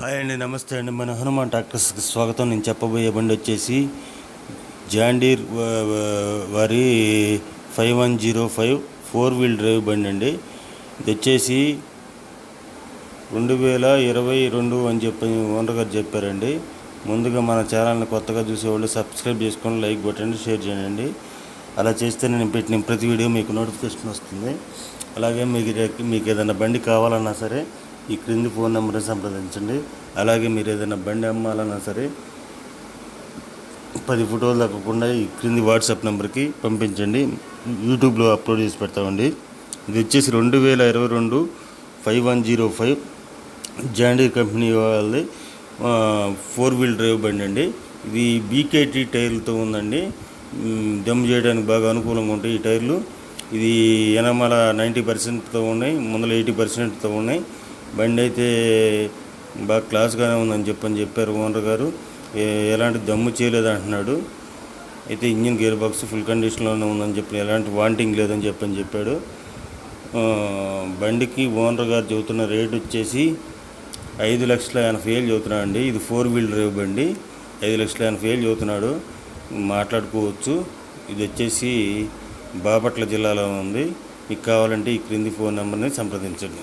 Hi అండి, నమస్తే అండి. మన హనుమాన్ ట్రాక్టర్స్కి స్వాగతం. నేను చెప్పబోయే బండి వచ్చేసి జాండీర్ వారి 5105 4 వీల్ డ్రైవ్ బండి అండి. ఇది వచ్చేసి 2022 అని చెప్పి ఓనర్ గారు చెప్పారండి. ముందుగా మన ఛానల్ని కొత్తగా చూసేవాళ్ళు సబ్స్క్రైబ్ చేసుకొని లైక్ కొట్టండి, షేర్ చేయండి. అలా చేస్తే నేను పెట్టిన ప్రతి వీడియో మీకు నోటిఫికేషన్ వస్తుంది. అలాగే మీకు ఏదైనా బండి కావాలన్నా సరే ఈ క్రింది ఫోన్ నెంబర్ని సంప్రదించండి. అలాగే మీరు ఏదైనా బండి అమ్మాలన్నా సరే 10 ఫోటోలు తగ్గకుండా ఈ క్రింది వాట్సాప్ నెంబర్కి పంపించండి. యూట్యూబ్లో అప్లోడ్ చేసి పెడతామండి. ఇది వచ్చేసి 2022 5105 జాండీర్ కంపెనీ వాళ్ళది 4 వీల్ డ్రైవ్ బండి అండి. ఇది బీకేటీ టైర్లతో ఉందండి. దమ్ చేయడానికి బాగా అనుకూలంగా ఉంటాయి ఈ టైర్లు. ఇది వెనకాల 90%తో ఉన్నాయి, ముందర 80%తో ఉన్నాయి. బండి అయితే బాగా క్లాస్గానే ఉందని చెప్పారు ఓనర్ గారు. ఎలాంటి దమ్ము చేయలేదు అంటున్నాడు. అయితే ఇంజిన్ గేర్ బాక్స్ ఫుల్ కండిషన్లోనే ఉందని చెప్పి, ఎలాంటి వాంటింగ్ లేదని చెప్పాడు. బండికి ఓనర్ గారు చెబుతున్న రేట్ వచ్చేసి 5,80,000 చెబుతున్నాడు అండి. ఇది 4 వీల్ డ్రైవ్ బండి. 5,80,000 చెబుతున్నాడు. మాట్లాడుకోవచ్చు. ఇది వచ్చేసి బాపట్ల జిల్లాలో ఉంది. మీకు కావాలంటే ఈ క్రింది ఫోన్ నెంబర్ని సంప్రదించండి.